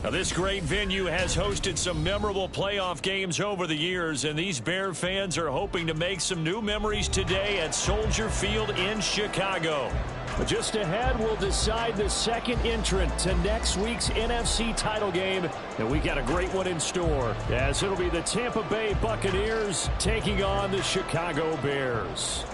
Now, this great venue has hosted some memorable playoff games over the years, and these Bear fans are hoping to make some new memories today at Soldier Field in Chicago. But just ahead, we'll decide the second entrant to next week's NFC title game, and we got a great one in store, as it'll be the Tampa Bay Buccaneers taking on the Chicago Bears.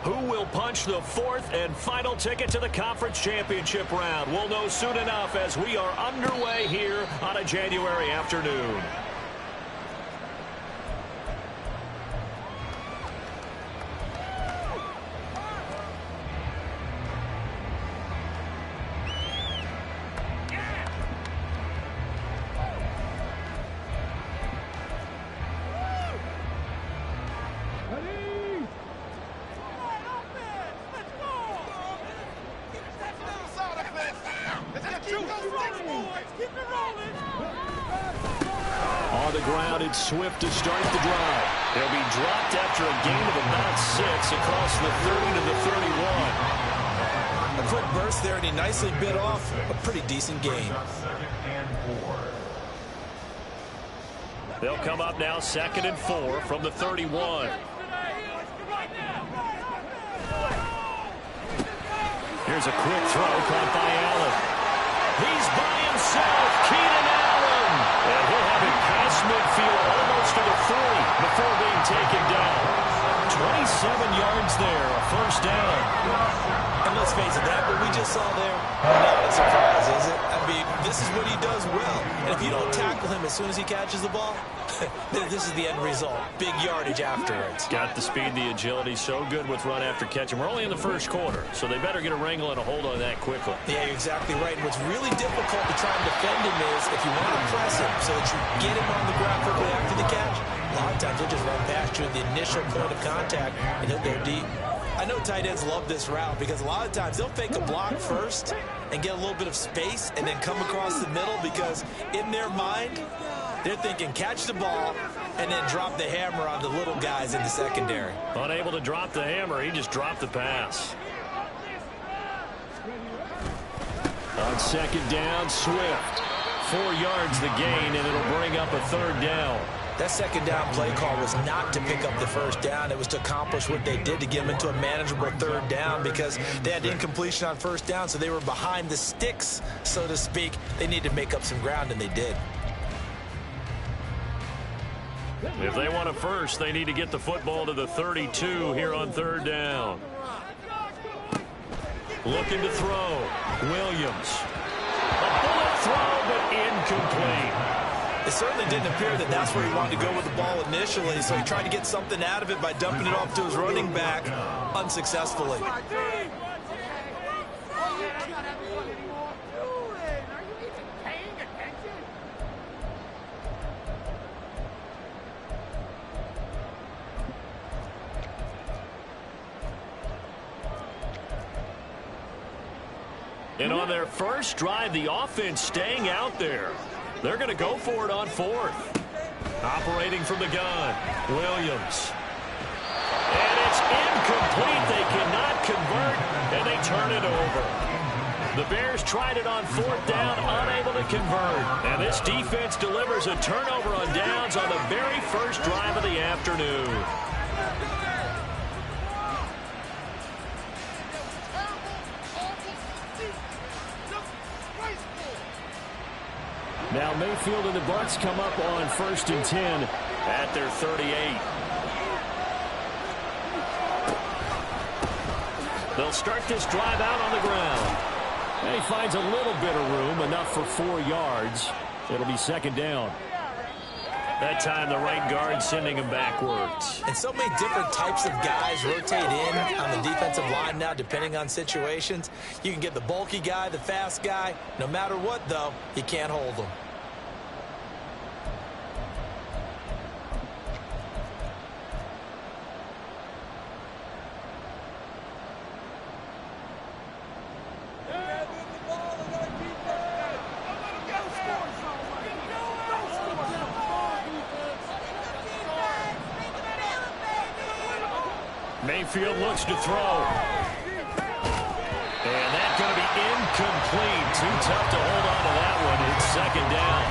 Who will punch the fourth and final ticket to the conference championship round? We'll know soon enough as we are underway here on a January afternoon. On the ground, it's Swift to start the drive. They'll be dropped after a gain of about 6 across the 30 to the 31. A quick burst there, and he nicely bit off a pretty decent gain. They'll come up now 2nd and 4 from the 31. Here's a quick throw caught by Allen. He's by himself, Keenan Allen. And he'll have it past midfield almost to the 40 before being taken down. 27 yards there, a first down. And let's face it, that what we just saw there, not a surprise, is it? I mean, this is what he does well. And if you don't tackle him as soon as he catches the ball, this is the end result. Big yardage afterwards. Got the speed, the agility, so good with run after catch. And we're only in the first quarter, so they better get a wrangle and a hold on that quickly. Yeah, you're exactly right. And what's really difficult to try and defend him is if you want to press him so that you get him on the ground quickly after the catch, a lot of times he'll just run past you at the initial point of contact, and he'll go deep. I know tight ends love this route because a lot of times they'll fake a block first and get a little bit of space and then come across the middle because in their mind, they're thinking catch the ball and then drop the hammer on the little guys in the secondary. Unable to drop the hammer, he just dropped the pass. On 2nd down, Swift. 4 yards the gain, and it'll bring up a 3rd down. That 2nd down play call was not to pick up the first down. It was to accomplish what they did to get them into a manageable 3rd down because they had incompletion on 1st down, so they were behind the sticks, so to speak. They needed to make up some ground, and they did. If they want a first, they need to get the football to the 32 here on 3rd down. Looking to throw. Williams. A bullet throw, but incomplete. It certainly didn't appear that that's where he wanted to go with the ball initially, so he tried to get something out of it by dumping it off to his running back unsuccessfully. And on their first drive, the offense staying out there. They're going to go for it on 4th. Operating from the gun, Williams. And it's incomplete. They cannot convert, and they turn it over. The Bears tried it on 4th down, unable to convert. And this defense delivers a turnover on downs on the very first drive of the afternoon. Now Mayfield and the Bucs come up on 1st and 10 at their 38. They'll start this drive out on the ground. And he finds a little bit of room, enough for 4 yards. It'll be 2nd down. That time the right guard sending him backwards. And so many different types of guys rotate in on the defensive line now depending on situations. You can get the bulky guy, the fast guy. No matter what, though, you can't hold them. Mayfield looks to throw. And that's going to be incomplete. Too tough to hold on to that one. It's second down.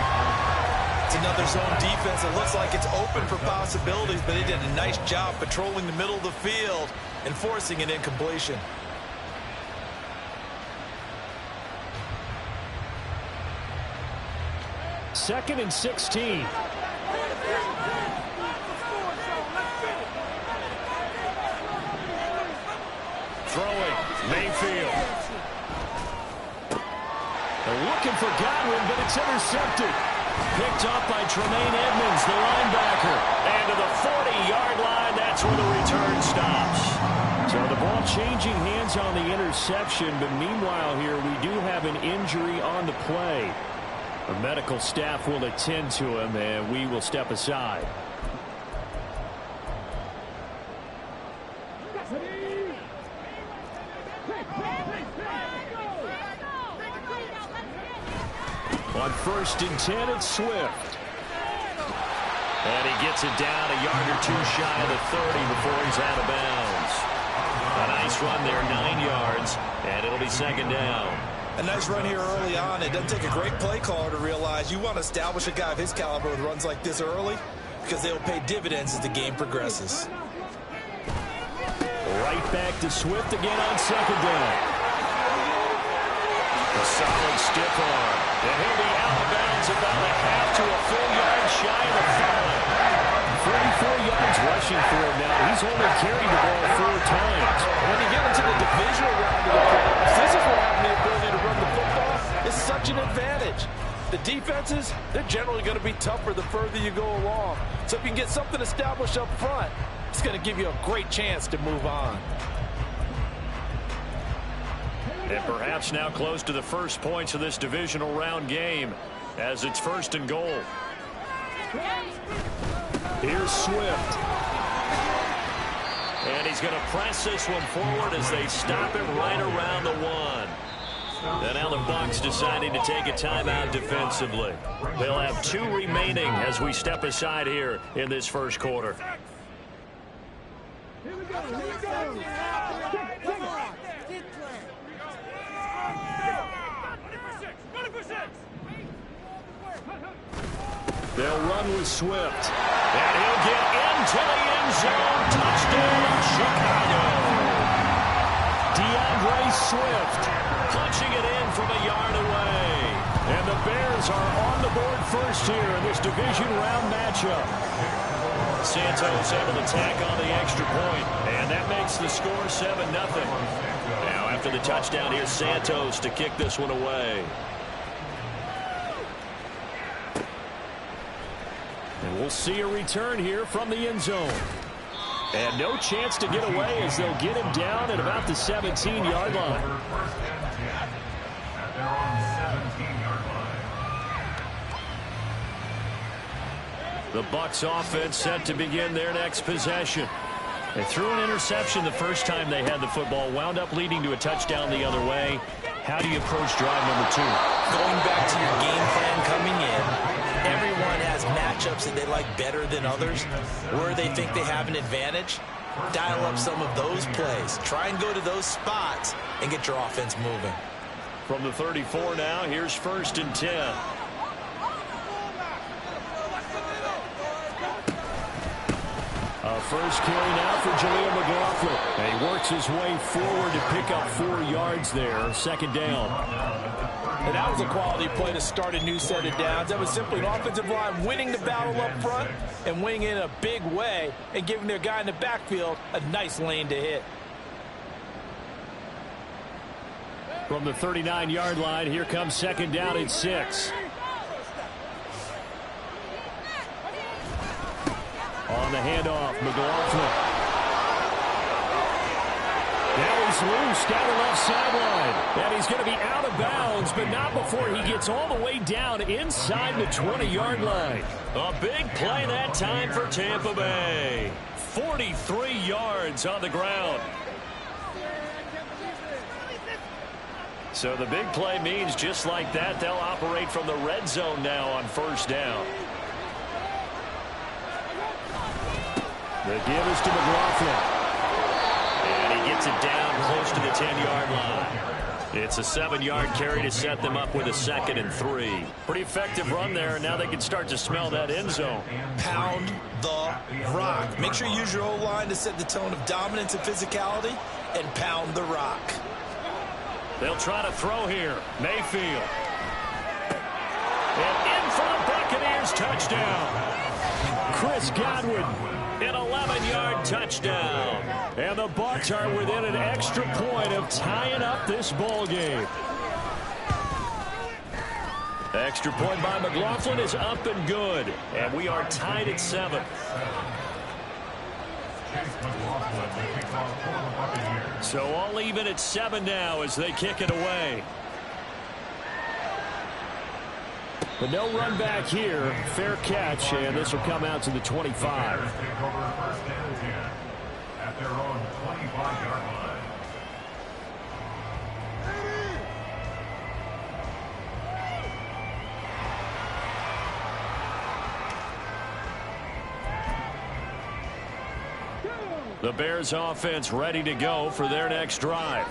It's another zone defense. It looks like it's open for possibilities, but they did a nice job patrolling the middle of the field and forcing an incompletion. Second and 16. Throwing, Mayfield. They're looking for Godwin, but it's intercepted. Picked up by Tremaine Edmonds, the linebacker. And to the 40-yard line, that's where the return stops. So the ball changing hands on the interception, but meanwhile here we do have an injury on the play. The medical staff will attend to him, and we will step aside. On 1st and 10, it's Swift. And he gets it down a yard or two shy of the 30 before he's out of bounds. A nice run there, 9 yards, and it'll be second down. A nice run here early on. It doesn't take a great play caller to realize you want to establish a guy of his caliber with runs like this early because they'll pay dividends as the game progresses. Right back to Swift again on second down. A solid stiff arm. And he'll be out of bounds about a half to a full yard shy of the 5. 44 yards rushing for him now. He's only carried the ball 4 times. When you get into the divisional round of the playoffs, this is where having the ability to run the football is such an advantage. The defenses, they're generally going to be tougher the further you go along. So if you can get something established up front, it's going to give you a great chance to move on. And perhaps now close to the first points of this divisional round game as it's 1st and goal. Here's Swift. And he's going to press this one forward as they stop him right around the 1. And now the Bucs deciding to take a timeout defensively. They'll have 2 remaining as we step aside here in this first quarter. Here we go. Here we go. They'll run with Swift. And he'll get into the end zone. Touchdown, Chicago. DeAndre Swift punching it in from a yard away. And the Bears are on the board first here in this division round matchup. Santos able to tack on the extra point. And that makes the score 7-0. Now after the touchdown, here's Santos to kick this one away. And we'll see a return here from the end zone. And no chance to get away as they'll get him down at about the 17-yard line. The Bucs offense set to begin their next possession. They threw an interception the first time they had the football, wound up leading to a touchdown the other way. How do you approach drive number 2? Going back to your game plan coming in, everyone has matchups that they like better than others, where they think they have an advantage. Dial up some of those plays. Try and go to those spots and get your offense moving. From the 34 now, here's 1st and 10. First carry now for Jaleel McLaughlin. And he works his way forward to pick up 4 yards there. Second down. And that was a quality play to start a new set of downs. That was simply an offensive line winning the battle up front and winning in a big way and giving their guy in the backfield a nice lane to hit. From the 39-yard line, here comes second down and 6. On the handoff, McLaughlin. Now he's loose down the left sideline. And he's going to be out of bounds, but not before he gets all the way down inside the 20-yard line. A big play that time for Tampa Bay. 43 yards on the ground. So the big play means just like that, they'll operate from the red zone now on first down. The give is to McLaughlin. Gets it down close to the 10-yard line. It's a 7-yard carry to set them up with a 2nd and 3. Pretty effective run there, and now they can start to smell that end zone. Pound the rock. Make sure you use your O-line to set the tone of dominance and physicality, and pound the rock. They'll try to throw here. Mayfield. And in for the Buccaneers touchdown. Chris Godwin, an 11-yard touchdown. And the Bucs are within an extra point of tying up this ball game. The extra point by McLaughlin is up and good. And we are tied at 7. So all even at 7 now as they kick it away. But no run back here. Fair catch, and this will come out to the 25. At their own 25-yard line. The Bears offense ready to go for their next drive.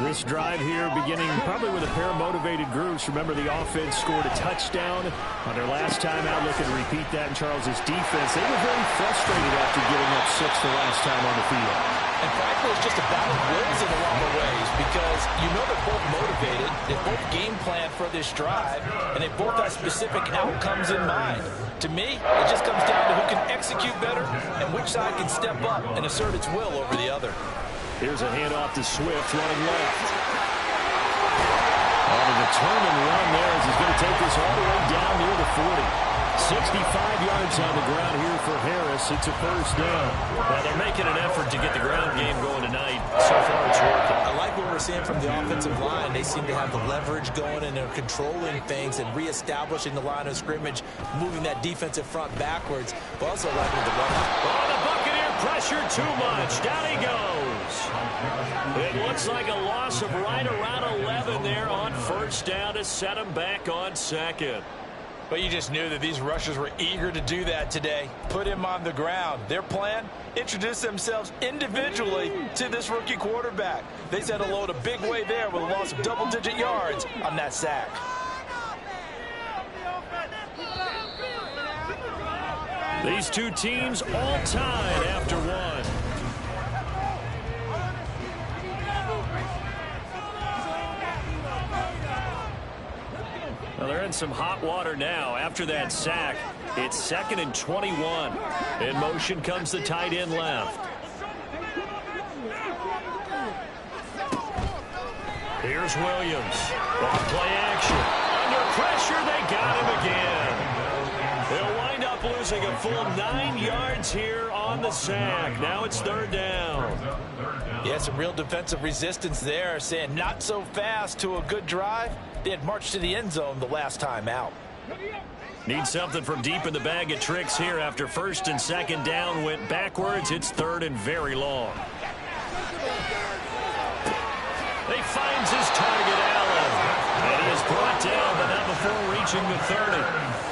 This drive here beginning probably with a pair of motivated groups. Remember, the offense scored a touchdown on their last time out. Looking to repeat that in Charles's defense. They were very frustrated after giving up 6 the last time on the field. And frankly, it's just a battle of wills in a lot of ways because you know they're both motivated. They both game plan for this drive, and they both have specific outcomes in mind. To me, it just comes down to who can execute better and which side can step up and assert its will over the other. Here's a handoff to Swift running left. On a determined run there as he's going to take this all the way down near the 40. 65 yards on the ground here for Harris. It's a first down. Well, they're making an effort to get the ground game going tonight. So far, it's working. I like what we're seeing from the offensive line. They seem to have the leverage going, and they're controlling things and reestablishing the line of scrimmage, moving that defensive front backwards, but also liking the run. Oh, the Buccaneer pressure too much. Down he goes. It looks like a loss of right around 11 there on first down to set him back on 2nd. But you just knew that these rushers were eager to do that today. Put him on the ground. Their plan, introduce themselves individually to this rookie quarterback. They said hello to Big Way there with a loss of double-digit yards on that sack. These two teams all tied after one. Well, they're in some hot water now. After that sack, it's 2nd and 21. In motion comes the tight end left. Here's Williams. Off play action. Under pressure, they got him again. They'll wind up losing a full 9 yards here on the sack. Now it's 3rd down. Yeah, some real defensive resistance there, saying not so fast to a good drive. They had marched to the end zone the last time out. Need something from deep in the bag of tricks here after 1st and 2nd down went backwards. It's 3rd and very long. They finds his target, Allen. And he is brought down, but not before reaching the 30.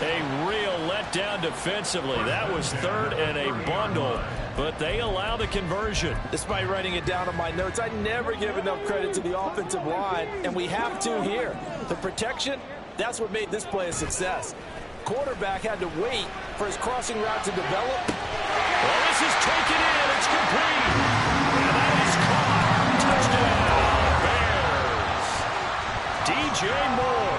A real letdown defensively. That was 3rd and a bundle, but they allow the conversion. Despite writing it down on my notes, I never give enough credit to the offensive line, and we have to here. The protection, that's what made this play a success. Quarterback had to wait for his crossing route to develop. Well, this is taken in. It's complete. And that is caught. Touchdown, Bears. DJ Moore,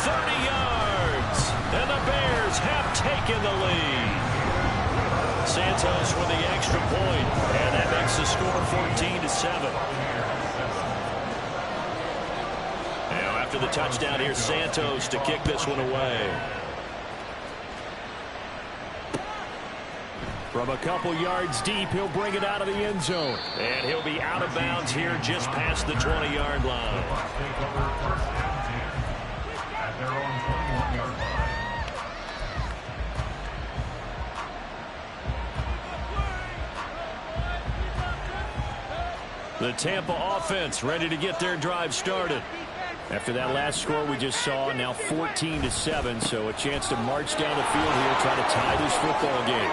30 yards. And the Bears have taken the lead. Santos with the extra point, and that makes the score 14-7. Now after the touchdown, here's Santos to kick this one away. From a couple yards deep, he'll bring it out of the end zone. And he'll be out of bounds here just past the 20-yard line. The Tampa offense ready to get their drive started. After that last score we just saw, now 14-7, so a chance to march down the field here, try to tie this football game.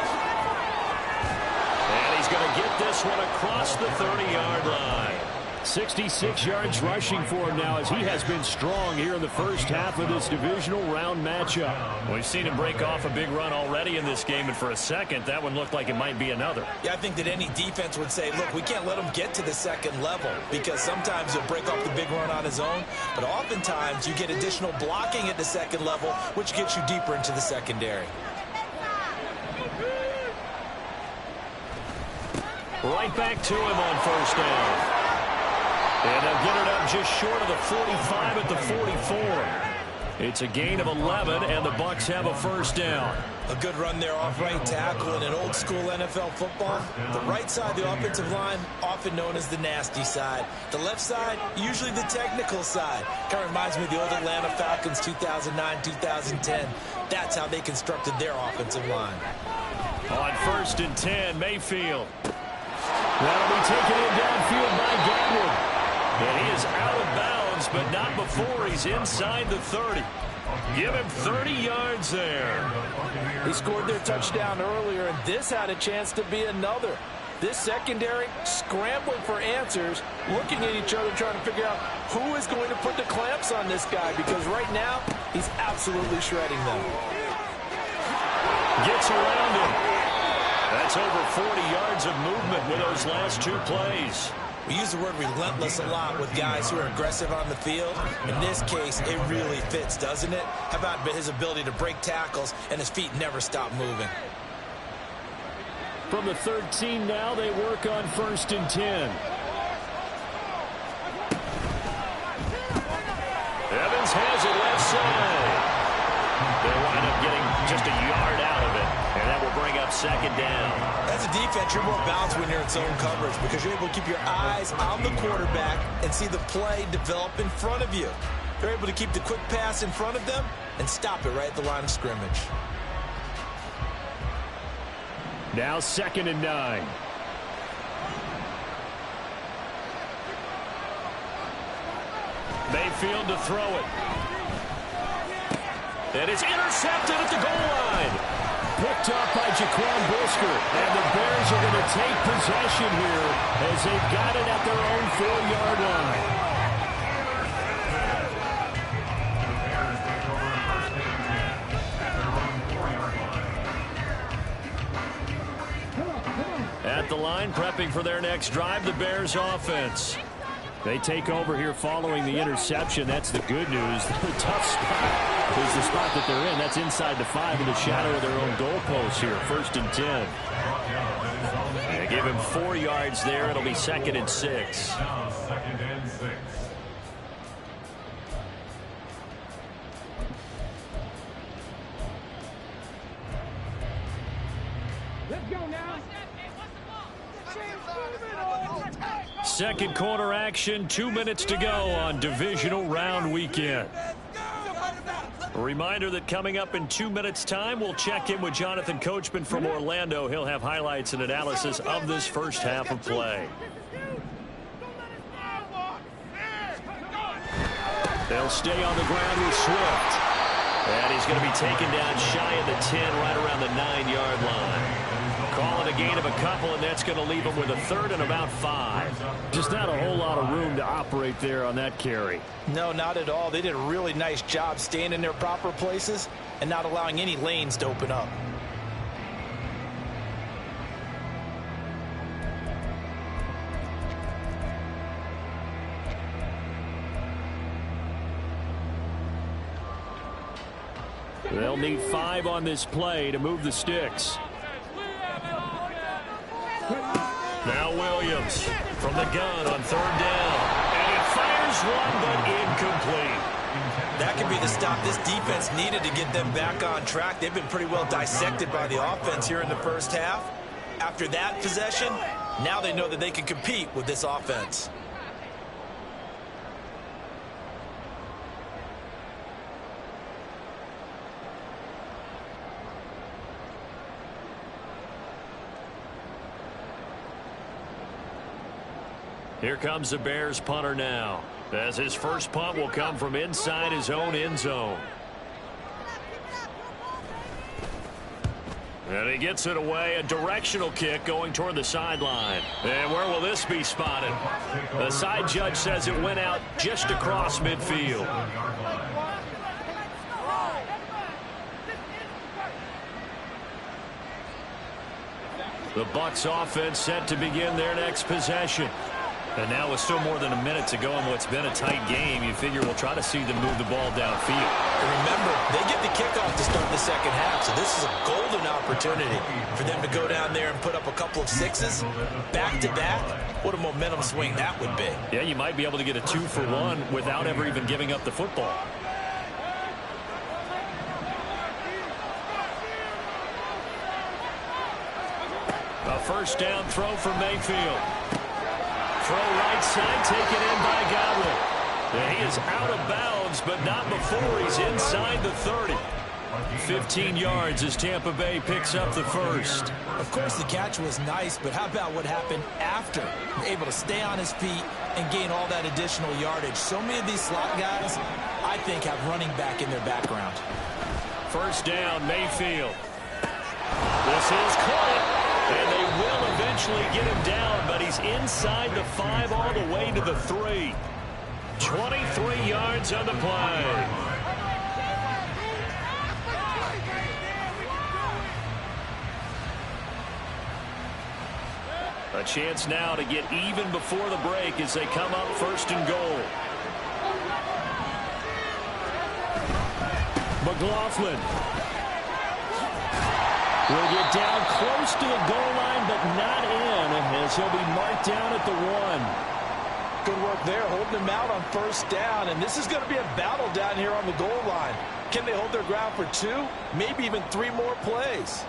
And he's going to get this this one across the 30-yard line. 66 yards rushing for him now as he has been strong here in the first half of this divisional round matchup. We've seen him break off a big run already in this game, and for a second, that one looked like it might be another. Yeah, I think that any defense would say, look, we can't let him get to the second level because sometimes he'll break off the big run on his own, but oftentimes you get additional blocking at the second level, which gets you deeper into the secondary. Right back to him on first down. And they'll get it up just short of the 45 at the 44. It's a gain of 11, and the Bucs have a first down. A good run there off right tackle in an old-school NFL football. The right side of the offensive line, often known as the nasty side. The left side, usually the technical side. Kind of reminds me of the old Atlanta Falcons 2009, 2010. That's how they constructed their offensive line. On first and 10, Mayfield. That'll be taken in downfield by Godwin. And he is out of bounds, but not before he's inside the 30. Give him 30 yards there. He scored their touchdown earlier, and this had a chance to be another. This secondary scrambling for answers, looking at each other, trying to figure out who is going to put the clamps on this guy, because right now he's absolutely shredding them. Gets around him. That's over 40 yards of movement with those last two plays. We use the word relentless a lot with guys who are aggressive on the field. In this case, it really fits, doesn't it? How about his ability to break tackles and his feet never stop moving? From the 13 now, they work on first and 10. Evans has it left side. They wind up getting just a yard out of it, and that will bring up second down. As a defense, you're more balanced when you're in zone coverage because you're able to keep your eyes on the quarterback and see the play develop in front of you. They're able to keep the quick pass in front of them and stop it right at the line of scrimmage. Now second and 9. Mayfield to throw it. And it's intercepted at the goal line. Picked up by Jaquan Brisker. And the Bears are going to take possession here as they've got it at their own 4-yard line. At the line, prepping for their next drive, the Bears offense. They take over here following the interception. That's the good news. The tough spot is the spot that they're in. That's inside the 5 in the shadow of their own goalpost here. First and 10. They give him 4 yards there. It'll be second and 6. Let's go now. Second quarter action, 2 minutes to go on divisional round weekend. A reminder that coming up in 2 minutes' time, we'll check in with Jonathan Coachman from Orlando. He'll have highlights and analysis of this first half of play. They'll stay on the ground with Swift. And he's going to be taken down shy of the 10, right around the 9-yard line. Calling a gain of a couple, and that's going to leave him with a third and about 5. Just not a whole lot of room to operate there on that carry. No, not at all. They did a really nice job staying in their proper places and not allowing any lanes to open up. They'll need 5 on this play to move the sticks. Now Williams from the gun on third down. And he fires one, but incomplete. That could be the stop this defense needed to get them back on track. They've been pretty well dissected by the offense here in the first half. After that possession, now they know that they can compete with this offense. Here comes the Bears punter now, as his first punt will come from inside his own end zone. And he gets it away, a directional kick going toward the sideline. And where will this be spotted? The side judge says it went out just across midfield. The Bucs offense set to begin their next possession. And now with still more than a minute to go in what's been a tight game, you figure we'll try to see them move the ball downfield. And remember, they get the kickoff to start the second half, so this is a golden opportunity for them to go down there and put up a couple of sixes back-to-back. What a momentum swing that would be. Yeah, you might be able to get a 2-for-1 without ever even giving up the football. A first down throw for Mayfield. Throw right side, taken in by Godwin. And he is out of bounds, but not before he's inside the 30. 15 yards as Tampa Bay picks up the first. Of course, the catch was nice, but how about what happened after? Able to stay on his feet and gain all that additional yardage. So many of these slot guys, I think, have running back in their background. First down, Mayfield. This is caught. And they will eventually get him down, but he's inside the 5 all the way to the 3. 23 yards on the play. A chance now to get even before the break as they come up first and goal. McLaughlin will get down close to the goal line, but not in, as he'll be marked down at the 1. Good work there, holding him out on first down, and this is going to be a battle down here on the goal line. Can they hold their ground for 2, maybe even 3 more plays?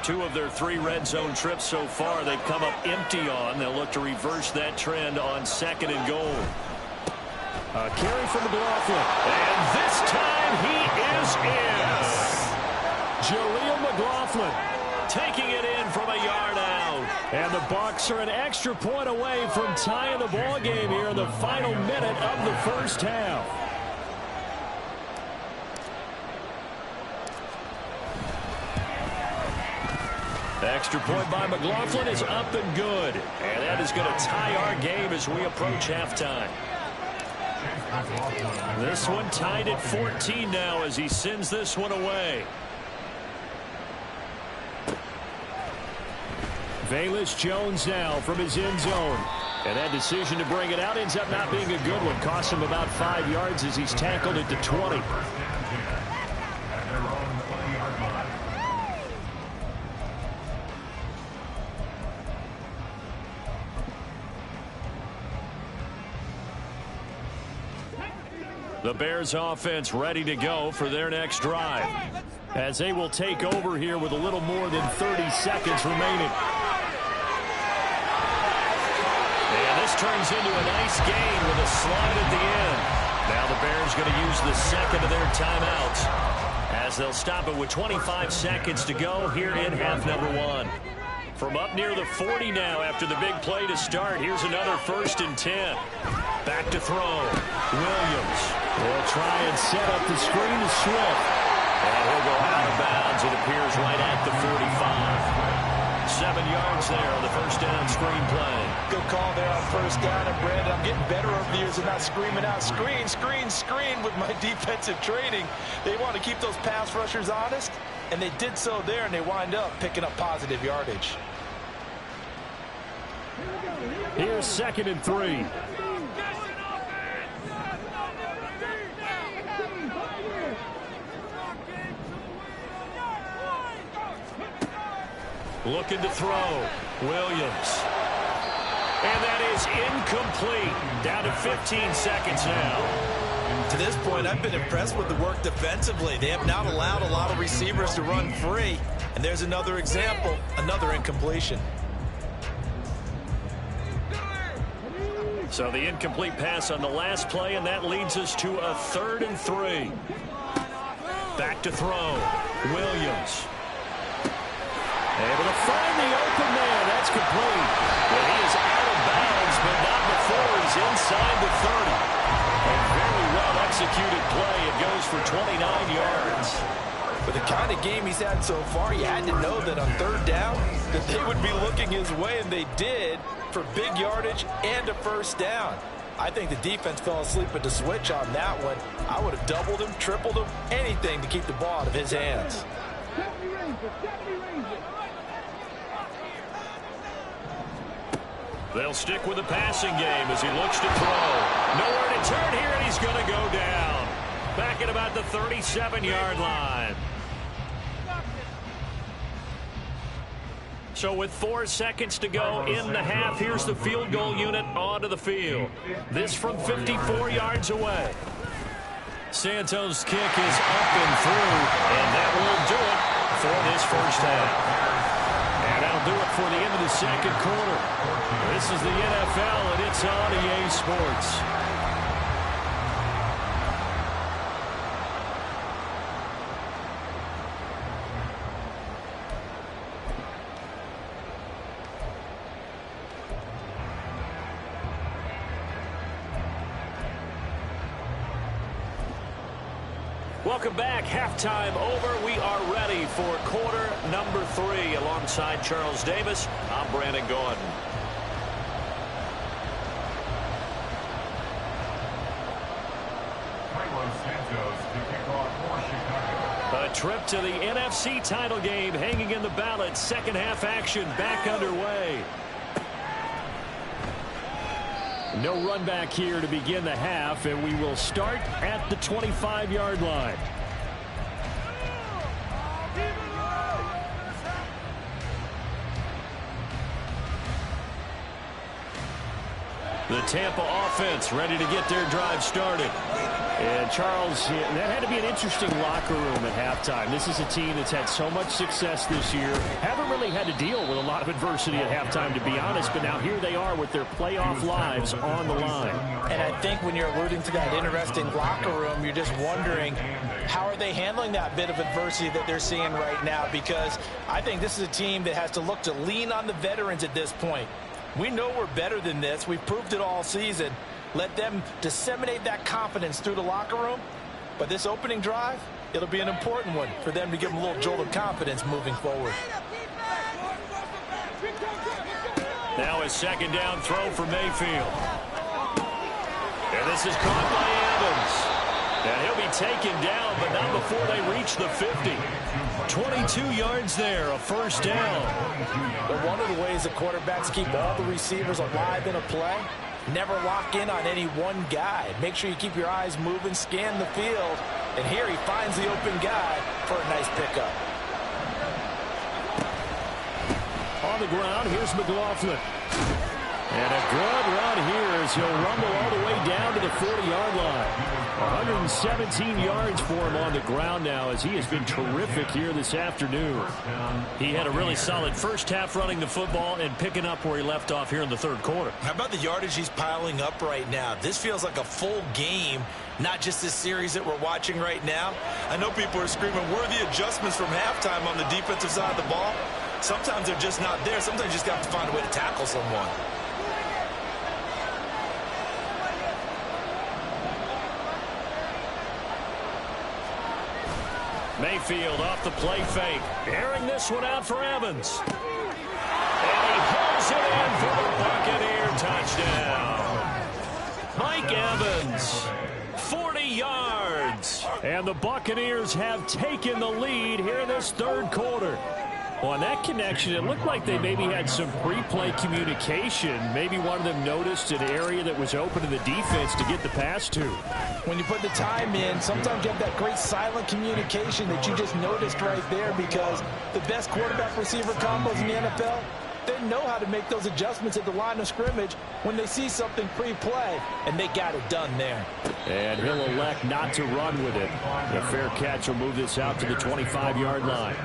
2 of their 3 red zone trips so far they've come up empty on. They'll look to reverse that trend on second and goal. A carry from McLaughlin. And this time he is in. Yes. Jaleel McLaughlin taking it in from a yard out. And the Bucs are an extra point away from tying the ball game here in the final minute of the first half. Extra point by McLaughlin is up and good. And that is going to tie our game as we approach halftime. This one tied at 14 now as he sends this one away. Velus Jones now from his end zone. And that decision to bring it out ends up not being a good one. Costs him about 5 yards as he's tackled at the 20. The Bears offense ready to go for their next drive, as they will take over here with a little more than 30 seconds remaining. And this turns into a nice gain with a slide at the end. Now the Bears going to use the second of their timeouts, as they'll stop it with 25 seconds to go here in half number 1. From up near the 40 now after the big play to start, here's another 1st and 10. Back to throw. Williams will try and set up the screen to Swift. And he'll go out of bounds. It appears right at the 45. 7 yards there on the first down screen play. Good call there on first down. And Brandon, I'm getting better over the years of not screaming out screen, screen, screen with my defensive training. They want to keep those pass rushers honest, and they did so there, and they wind up picking up positive yardage. Here's 2nd and 3. Looking to throw. Williams. And that is incomplete. Down to 15 seconds now. To this point, I've been impressed with the work defensively. They have not allowed a lot of receivers to run free. And there's another example, another incompletion. So the incomplete pass on the last play, and that leads us to a 3rd and 3. Back to throw. Williams. Able to find the open man. That's complete. Well, he is out of bounds, but not before he's inside the 30. And very well executed play. It goes for 29 yards. With the kind of game he's had so far, you had to know that on third down that they would be looking his way, and they did, for big yardage and a first down. I think the defense fell asleep at the switch on that one. I would have doubled him, tripled him, anything to keep the ball out of his hands. They'll stick with the passing game as he looks to throw. Nowhere to turn here, and he's going to go down. Back at about the 37-yard line. So with 4 seconds to go in the half, here's the field goal unit onto the field. This from 54 yards away. Santos' kick is up and through, and that will do it for this first half. And that'll do it for the end of the second quarter. This is the NFL, and it's on EA Sports. Welcome back. Halftime over. We are ready for quarter number 3. Alongside Charles Davis, I'm Brandon Gordon. A trip to the NFC title game hanging in the balance. Second half action back underway. No run back here to begin the half, and we will start at the 25-yard line. The Tampa offense ready to get their drive started. And Charles, that had to be an interesting locker room at halftime. This is a team that's had so much success this year. Haven't really had to deal with a lot of adversity at halftime, to be honest. But now here they are with their playoff lives on the line. And I think when you're alluding to that interesting locker room, you're just wondering, how are they handling that bit of adversity that they're seeing right now? Because I think this is a team that has to look to lean on the veterans at this point. We know we're better than this. We've proved it all season. Let them disseminate that confidence through the locker room. But this opening drive, it'll be an important one for them to give them a little jolt of confidence moving forward. Now a second down throw for Mayfield. And this is caught by Evans. And he'll be taken down, but not before they reach the 50. 22 yards there, a first down. But one of the ways the quarterbacks keep all the receivers alive in a play, never lock in on any one guy. Make sure you keep your eyes moving, scan the field. And here he finds the open guy for a nice pickup. On the ground, here's McLaughlin. And a good run here as he'll rumble all the way down to the 40-yard line. 117 yards for him on the ground now as he has been terrific here this afternoon. He had a really solid first half running the football and picking up where he left off here in the third quarter. How about the yardage he's piling up right now? This feels like a full game, not just this series that we're watching right now. I know people are screaming, where are the adjustments from halftime on the defensive side of the ball? Sometimes they're just not there. Sometimes you just have to find a way to tackle someone. Mayfield off the play fake. Airing this one out for Evans. And he hauls it in for the Buccaneer touchdown. Mike Evans, 40 yards. And the Buccaneers have taken the lead here in this third quarter. On that connection, it looked like they maybe had some pre-play communication. Maybe one of them noticed an area that was open to the defense to get the pass to. When you put the time in, sometimes you have that great silent communication that you just noticed right there, because the best quarterback-receiver combos in the NFL, they know how to make those adjustments at the line of scrimmage when they see something pre-play, and they got it done there. And he'll elect not to run with it. The fair catch will move this out to the 25-yard line.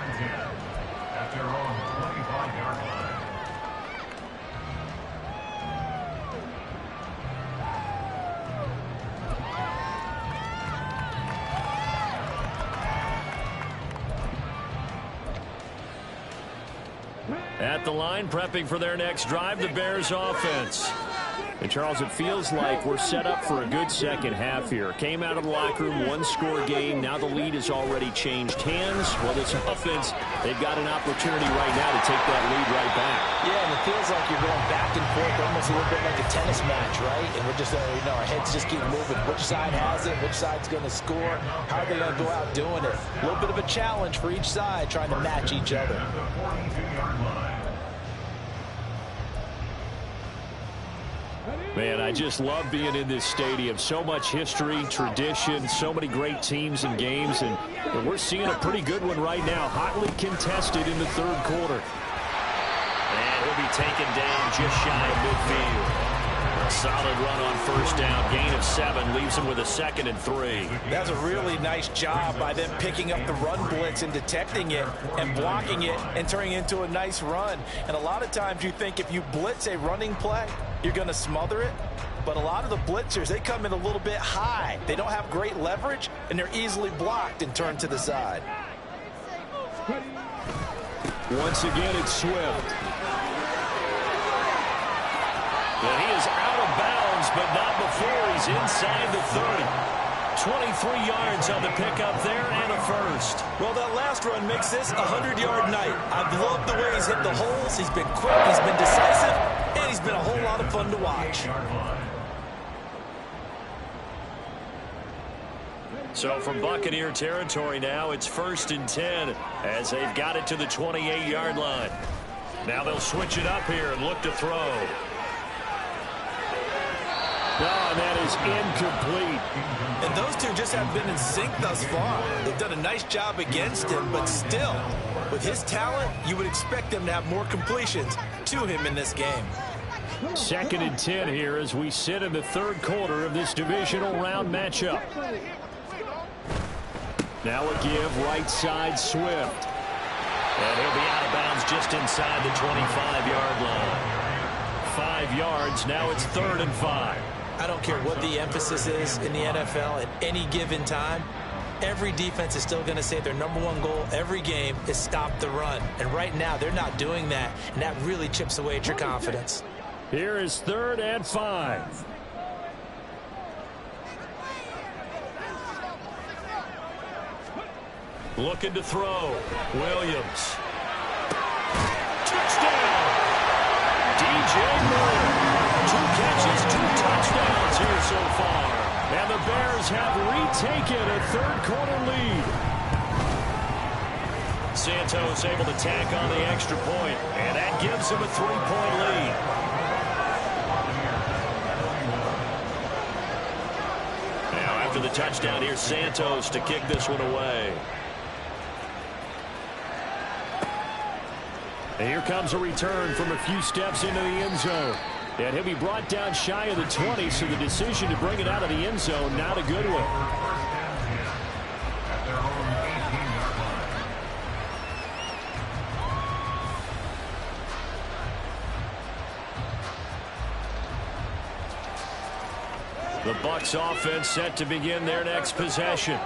At the line, prepping for their next drive, the Bears offense. And, Charles, it feels like we're set up for a good second half here. Came out of the locker room, one-score game. Now the lead has already changed hands. Well, this offense, they've got an opportunity right now to take that lead right back. Yeah, and it feels like you're going back and forth, almost a little bit like a tennis match, right? And we're just, our heads just keep moving. Which side has it? Which side's going to score? How are they going to go out doing it? A little bit of a challenge for each side, trying to match each other. Man, I just love being in this stadium. So much history, tradition, so many great teams and games, and we're seeing a pretty good one right now. Hotly contested in the third quarter. And he'll be taken down just shy of midfield. A solid run on first down. Gain of 7 leaves him with a 2nd and 3. That's a really nice job by them picking up the run blitz and detecting it and blocking it and turning it into a nice run. And a lot of times you think if you blitz a running play, you're going to smother it. But a lot of the blitzers, they come in a little bit high. They don't have great leverage, and they're easily blocked and turned to the side. Once again, it's Swift. And he is out of bounds, but not before he's inside the 30. 23 yards on the pickup there and a first. Well, that last run makes this a 100-yard night. I've loved the way he's hit the holes. He's been quick, he's been decisive, and he's been a whole lot of fun to watch. So from Buccaneer territory now, it's 1st and 10 as they've got it to the 28-yard line. Now they'll switch it up here and look to throw. Oh, that is incomplete. And those two just have been in sync thus far. They've done a nice job against him, but still, with his talent, you would expect them to have more completions to him in this game. 2nd and 10 here as we sit in the third quarter of this divisional round matchup. Now a give, right side, Swift. And he'll be out of bounds just inside the 25-yard line. 5 yards, now it's 3rd and 5. I don't care what the emphasis is in the NFL at any given time. Every defense is still going to say their #1 goal every game is stop the run. And right now, they're not doing that, and that really chips away at your confidence. Here is 3rd and 5. Looking to throw. Williams. Touchdown! DJ Moore. 2 catches, 2 touchdowns here so far. And the Bears have retaken a third-quarter lead. Santos able to tack on the extra point, and that gives him a 3-point lead. Now, after the touchdown, here's Santos to kick this one away. And here comes a return from a few steps into the end zone. And he'll be brought down shy of the 20, so the decision to bring it out of the end zone, not a good one. The Bucs offense set to begin their next possession.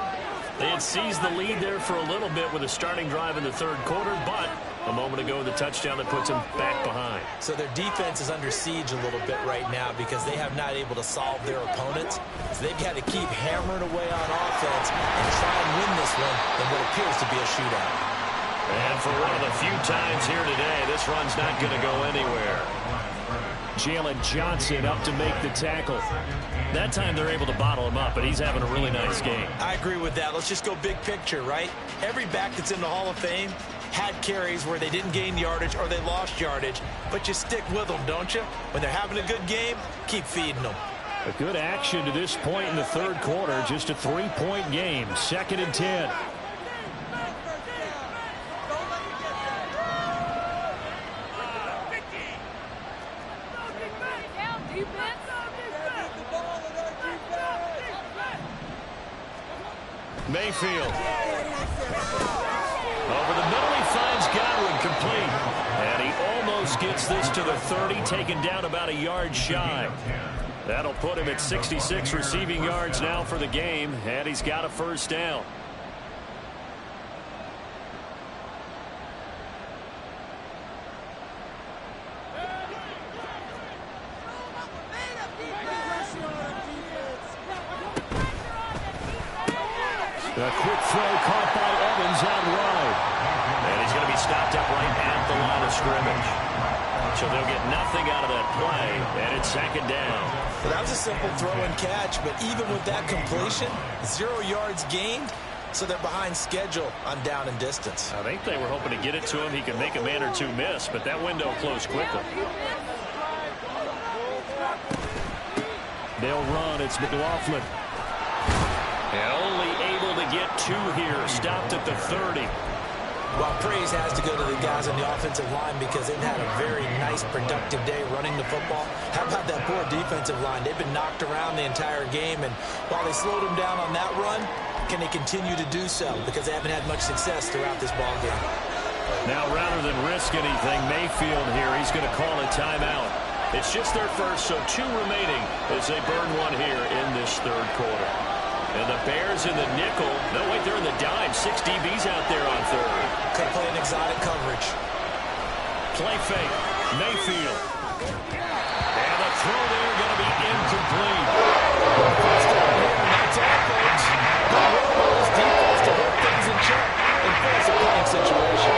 They had seized the lead there for a little bit with a starting drive in the third quarter, but a moment ago, the touchdown that puts them back behind. So their defense is under siege a little bit right now because they have not able to solve their opponents. So they've got to keep hammering away on offense and try and win this one in what appears to be a shootout. And for one of the few times here today, this run's not going to go anywhere. Jalen Johnson up to make the tackle. That time they're able to bottle him up, but he's having a really nice game. I agree with that. Let's just go big picture, right? Every back that's in the Hall of Fame had carries where they didn't gain yardage or they lost yardage, but you stick with them, don't you? When they're having a good game, keep feeding them. A good action to this point in the third quarter. Just a 3-point game. 2nd and 10. Mayfield. Over the middle, he finds Godwin complete. And he almost gets this to the 30, taken down about a yard shy. That'll put him at 66 receiving yards now for the game, and he's got a first down. A quick throw caught by Evans out wide. And he's going to be stopped up right at the line of scrimmage. So they'll get nothing out of that play, and it's second down. Well, that was a simple throw and catch, but even with that completion, 0 yards gained, so they're behind schedule on down and distance. I think they were hoping to get it to him. He could make a man or two miss, but that window closed quickly. They'll run. It's McLaughlin. And only able to get 2 here. Stopped at the 30. Well, praise has to go to the guys on the offensive line because they've had a very nice, productive day running the football. How about that poor defensive line? They've been knocked around the entire game, and while they slowed them down on that run, can they continue to do so? Because they haven't had much success throughout this ball game. Now, rather than risk anything, Mayfield here, he's going to call a timeout. It's just their first, so 2 remaining as they burn 1 here in this third quarter. And the Bears in the nickel. No, wait, they're in the dime. 6 DBs out there on third. Could play an exotic coverage. Play fake. Mayfield. And the throw there going to be incomplete. First down here, and that's all, folks. Good work by this defense to hold things in check and force a punting situation.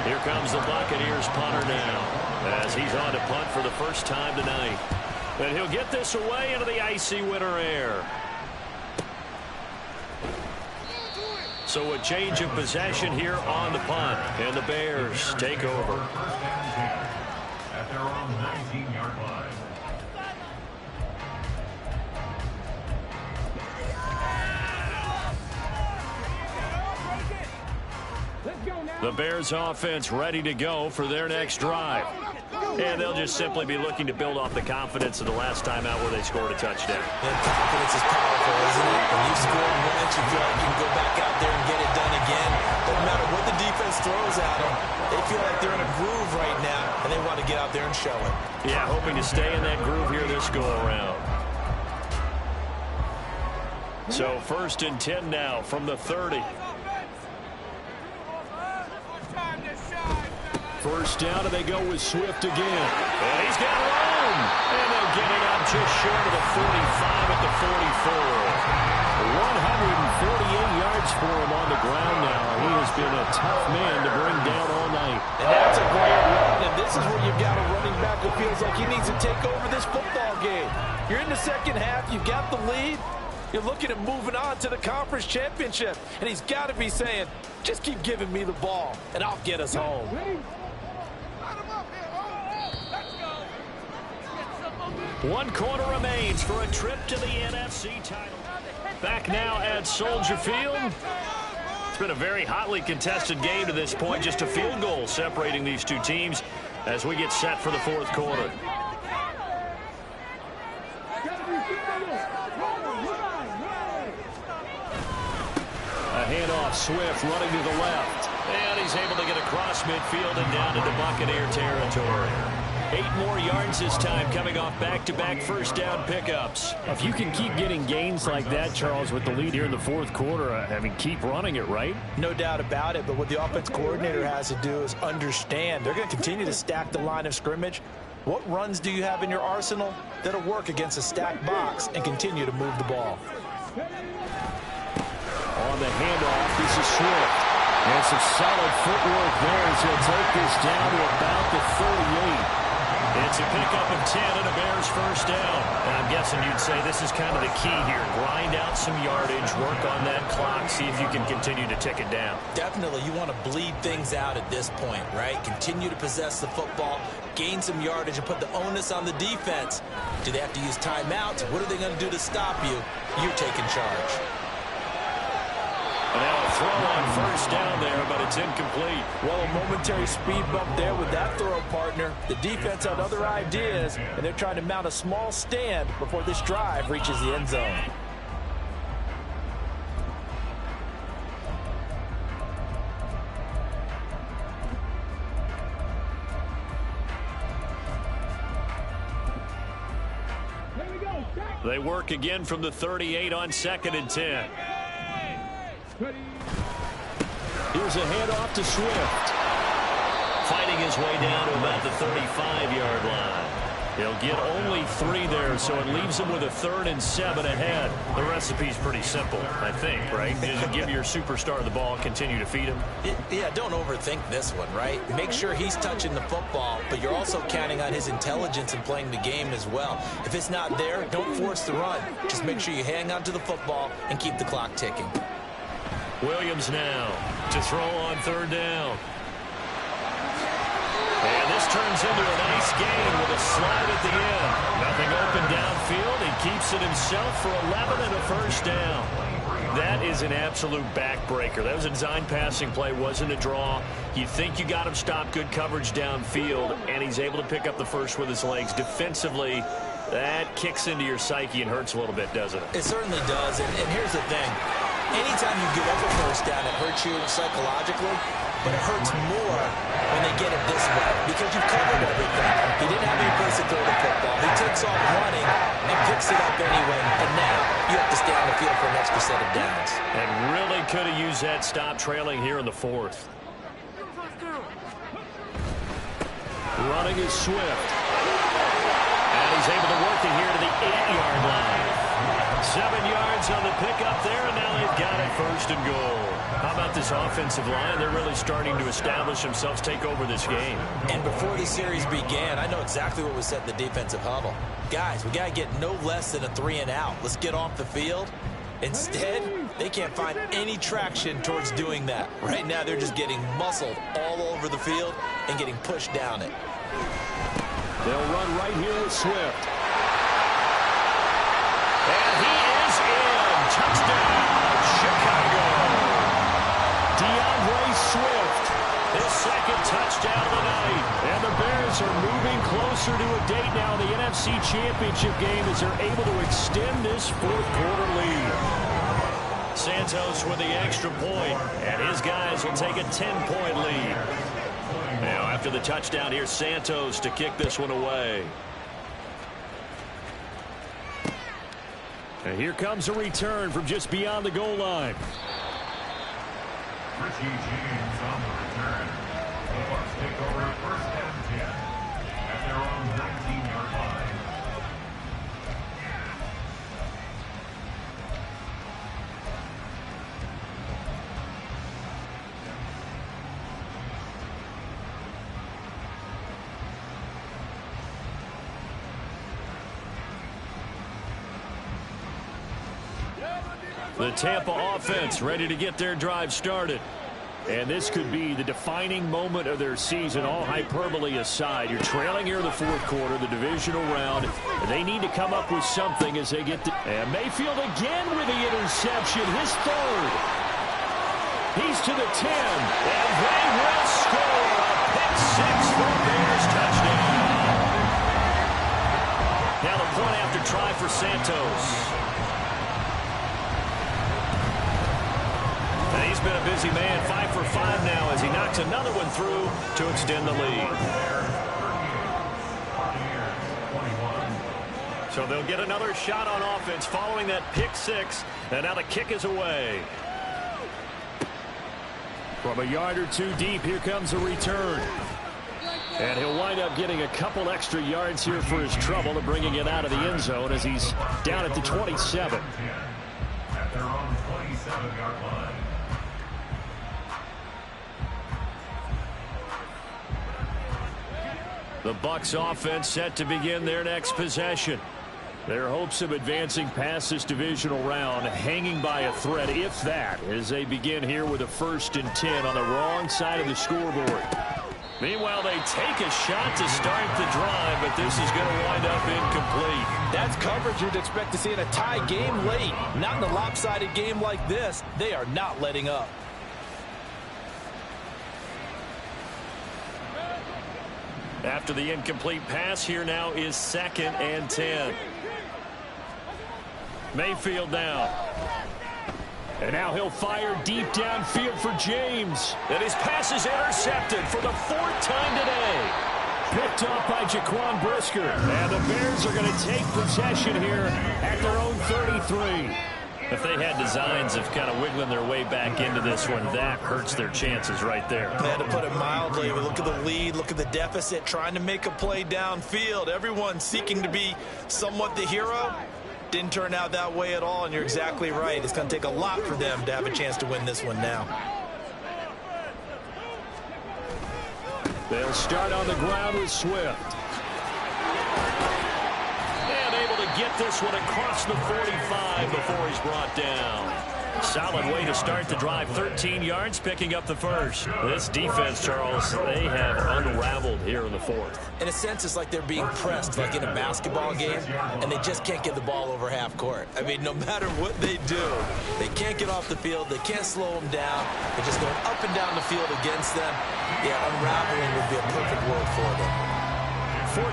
Here comes the Buccaneers punter now as he's on to punt for the first time tonight. And he'll get this away into the icy winter air. So a change of possession here on the punt. And the Bears take over. At their own 19-yard line. The Bears offense ready to go for their next drive. And they'll just simply be looking to build off the confidence of the last time out where they scored a touchdown. And confidence is powerful, isn't it? When you've scored once, you feel like you can go back out there and get it done again. Doesn't matter what the defense throws at them. They feel like they're in a groove right now, and they want to get out there and show it. Yeah, hoping to stay in that groove here this go-around. So 1st and 10 now from the 30. First down, and they go with Swift again. And he's got room. And they'll get it up just short of the 45 at the 44. 148 yards for him on the ground now. He has been a tough man to bring down all night. And that's a great run, and this is where you've got a running back who feels like he needs to take over this football game. You're in the second half. You've got the lead. You're looking at moving on to the conference championship. And he's got to be saying, just keep giving me the ball, and I'll get us home. 1 quarter remains for a trip to the NFC title. Back now at Soldier Field. It's been a very hotly contested game to this point. Just a field goal separating these two teams as we get set for the 4th quarter. A handoff, Swift running to the left. And he's able to get across midfield and down into Buccaneer territory. 8 more yards this time, coming off back-to-back first down pickups. If you can keep getting gains like that, Charles, with the lead here in the 4th quarter, I mean, keep running it, right? No doubt about it, but what the offense coordinator has to do is understand. They're going to continue to stack the line of scrimmage. What runs do you have in your arsenal that'll work against a stacked box and continue to move the ball? On the handoff, this is Swift. And some solid footwork there as he'll take this down to about the 38. It's a pickup of 10 and a Bears first down. And I'm guessing you'd say this is kind of the key here. Grind out some yardage, work on that clock, see if you can continue to tick it down. Definitely, you want to bleed things out at this point, right? Continue to possess the football, gain some yardage, and put the onus on the defense. Do they have to use timeouts? What are they going to do to stop you? You're taking charge. And now a throw on first down there, but it's incomplete. Well, a momentary speed bump there with that throw, partner. The defense had other ideas, and they're trying to mount a small stand before this drive reaches the end zone. They work again from the 38 on 2nd and 10. Here's a handoff to Swift. Fighting his way down to about the 35-yard line. He'll get only 3 there, so it leaves him with a 3rd and 7 ahead. The recipe's pretty simple, I think, right? Just give your superstar the ball, continue to feed him. Yeah, don't overthink this one, right? Make sure he's touching the football, but you're also counting on his intelligence in playing the game as well. If it's not there, don't force the run. Just make sure you hang on to the football and keep the clock ticking. Williams now to throw on 3rd down. And this turns into a nice gain with a slide at the end. Nothing open downfield. He keeps it himself for 11 and a 1st down. That is an absolute backbreaker. That was a design passing play, wasn't a draw. You think you got him stopped, good coverage downfield, and he's able to pick up the first with his legs. Defensively, that kicks into your psyche and hurts a little bit, doesn't it? It certainly does, and here's the thing. Anytime you give up a 1st down, it hurts you psychologically, but it hurts more when they get it this way because you've covered everything. He didn't have any place to throw the football. He takes off running and picks it up anyway, and now you have to stay on the field for an extra set of downs. And really could have used that stop trailing here in the 4th. Running is Swift. And he's able to work it here to the 8-yard line. 7 yards on the pickup there, and now they've got it 1st and goal. How about this offensive line? They're really starting to establish themselves, take over this game. And before the series began, I know exactly what was said in the defensive huddle. Guys, we got to get no less than a 3 and out. Let's get off the field. Instead, they can't find any traction towards doing that. Right now, they're just getting muscled all over the field and getting pushed down it. They'll run right here with Swift. And he is in. Touchdown, Chicago. DeAndre Swift, his 2nd touchdown of the night. And the Bears are moving closer to a date now in the NFC Championship game as they're able to extend this 4th quarter lead. Santos with the extra point, and his guys will take a 10-point lead. Now, after the touchdown, here's Santos to kick this one away. And here comes a return from just beyond the goal line. Richie James on the return. The Bucs take over 1st and 10 at their own 19-yard line. The Tampa offense ready to get their drive started. And this could be the defining moment of their season, all hyperbole aside. You're trailing here in the 4th quarter, the divisional round, and they need to come up with something as they get to... And Mayfield again with the interception, his 3rd. He's to the 10, and they will score a pick-6 for a Bears touchdown. Now the point after try for Santos. He's been a busy man, 5 for 5 now as he knocks another one through to extend the lead. So they'll get another shot on offense following that pick-6, and now the kick is away. From a yard or 2 deep, here comes a return. And he'll wind up getting a couple extra yards here for his trouble and bringing it out of the end zone as he's down at the 27. At their own 27-yard line. The Bucs offense set to begin their next possession. Their hopes of advancing past this divisional round hanging by a thread, if that, as they begin here with a 1st and 10 on the wrong side of the scoreboard. Meanwhile, they take a shot to start the drive, but this is going to wind up incomplete. That's coverage you'd expect to see in a tie game late. Not in a lopsided game like this. They are not letting up. After the incomplete pass, here now is 2nd and 10. Mayfield now. And now he'll fire deep downfield for James. And his pass is intercepted for the 4th time today. Picked off by Jaquan Brisker. And the Bears are going to take possession here at their own 33. If they had designs of kind of wiggling their way back into this one, that hurts their chances right there. They had to put it mildly. Look at the lead, look at the deficit, trying to make a play downfield. Everyone seeking to be somewhat the hero. Didn't turn out that way at all, and you're exactly right. It's going to take a lot for them to have a chance to win this one now. They'll start on the ground with Swift. And able to get this one across the 45 before he's brought down. Solid way to start the drive. 13 yards, picking up the first. This defense, Charles, they have unraveled here in the fourth. In a sense, it's like they're being pressed, like in a basketball game, and they just can't get the ball over half court. I mean, no matter what they do, they can't get off the field. They can't slow them down. They're just going up and down the field against them. Yeah, unraveling would be a perfect word for them.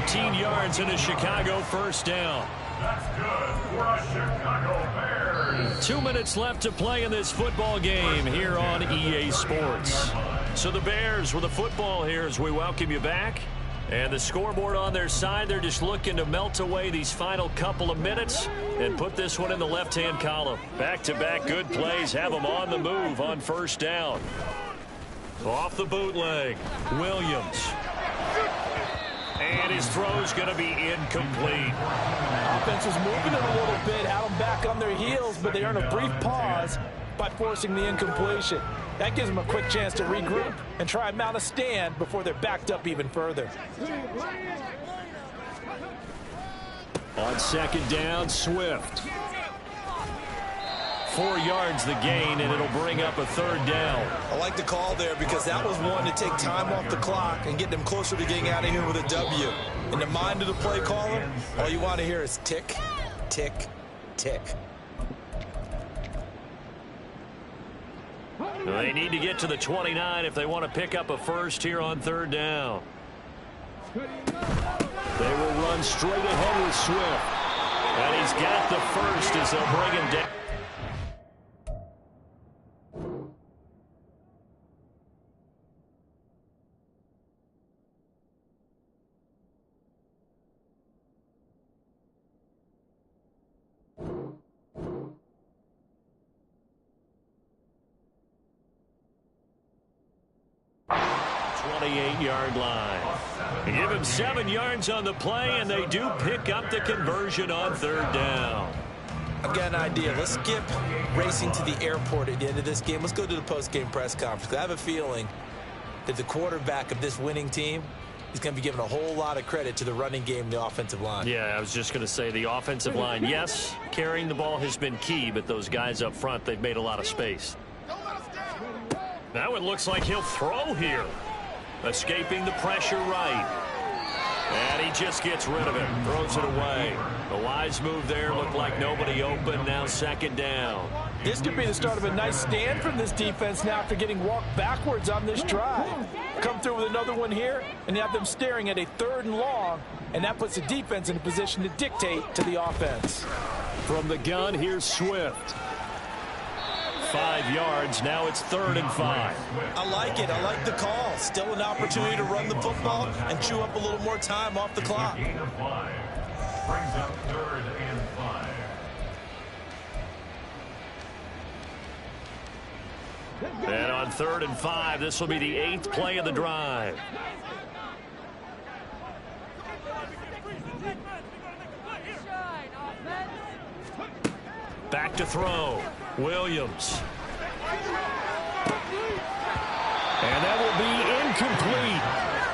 14 yards in a Chicago first down. That's good for a Chicago Bears. 2 minutes left to play in this football game here on EA Sports. So the Bears with the football here as we welcome you back. And the scoreboard on their side, they're just looking to melt away these final couple of minutes and put this one in the left-hand column. Back-to-back good plays, have them on the move on first down. Off the bootleg, Williams. And his throw's going to be incomplete. Offense was moving it a little bit, had them back on their heels, but they earn a brief pause by forcing the incompletion. That gives them a quick chance to regroup and try and mount a stand before they're backed up even further. On second down, Swift. 4 yards the gain, and it'll bring up a third down. I like the call there because that was one to take time off the clock and get them closer to getting out of here with a W. In the mind of the play caller, all you want to hear is tick, tick, tick. They need to get to the 29 if they want to pick up a first here on third down. They will run straight ahead with Swift. And he's got the first as they'll bring him down. Yard line. Give him 7 yards on the play, and they do pick up the conversion on third down. I've got an idea. Let's skip racing to the airport at the end of this game. Let's go to the post-game press conference. I have a feeling that the quarterback of this winning team is going to be given a whole lot of credit to the running game and the offensive line. Yeah, I was just going to say the offensive line, yes, carrying the ball has been key, but those guys up front, they've made a lot of space. Now it looks like he'll throw here. Escaping the pressure right. And he just gets rid of it. Throws it away. A wise move there. Looked like nobody open. Now second down. This could be the start of a nice stand from this defense now after getting walked backwards on this drive. Come through with another one here, and you have them staring at a 3rd and long, and that puts the defense in a position to dictate to the offense. From the gun, here's Swift. 5 yards. Now it's 3rd and 5. I like it. I like the call. Still an opportunity to run the football and chew up a little more time off the clock. Gain of 5. Brings up 3rd and 5. And on 3rd and 5, this will be the 8th play of the drive. Back to throw. Williams. And that will be incomplete.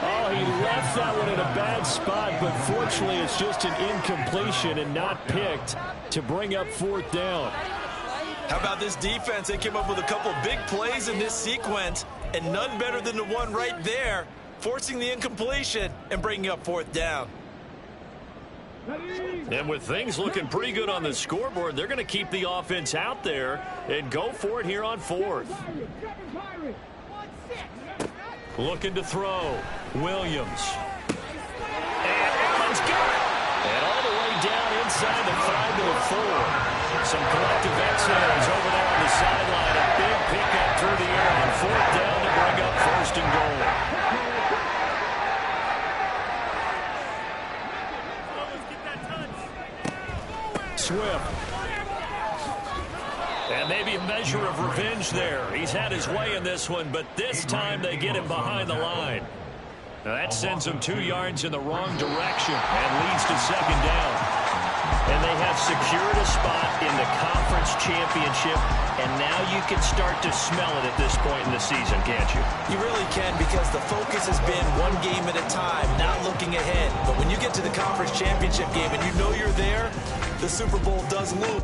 Oh, he left that one in a bad spot, but fortunately it's just an incompletion and not picked to bring up 4th down. How about this defense? They came up with a couple big plays in this sequence, and none better than the one right there, forcing the incompletion and bringing up 4th down. And with things looking pretty good on the scoreboard, they're going to keep the offense out there and go for it here on 4th. Looking to throw. Williams. And Allen's got it. And all the way down inside the 5 to the 4. Some collective exhales over there on the sideline. A big pickup through the air on 4th down to bring up 1st and goal. Swift. And maybe a measure of revenge there. He's had his way in this one, but this time they get him behind the line. Now that sends him 2 yards in the wrong direction and leads to second down. And they have secured a spot in the conference championship, and now you can start to smell it at this point in the season, can't you? You really can, because the focus has been one game at a time, not looking ahead. But when you get to the conference championship game and you know you're there, the Super Bowl does loom.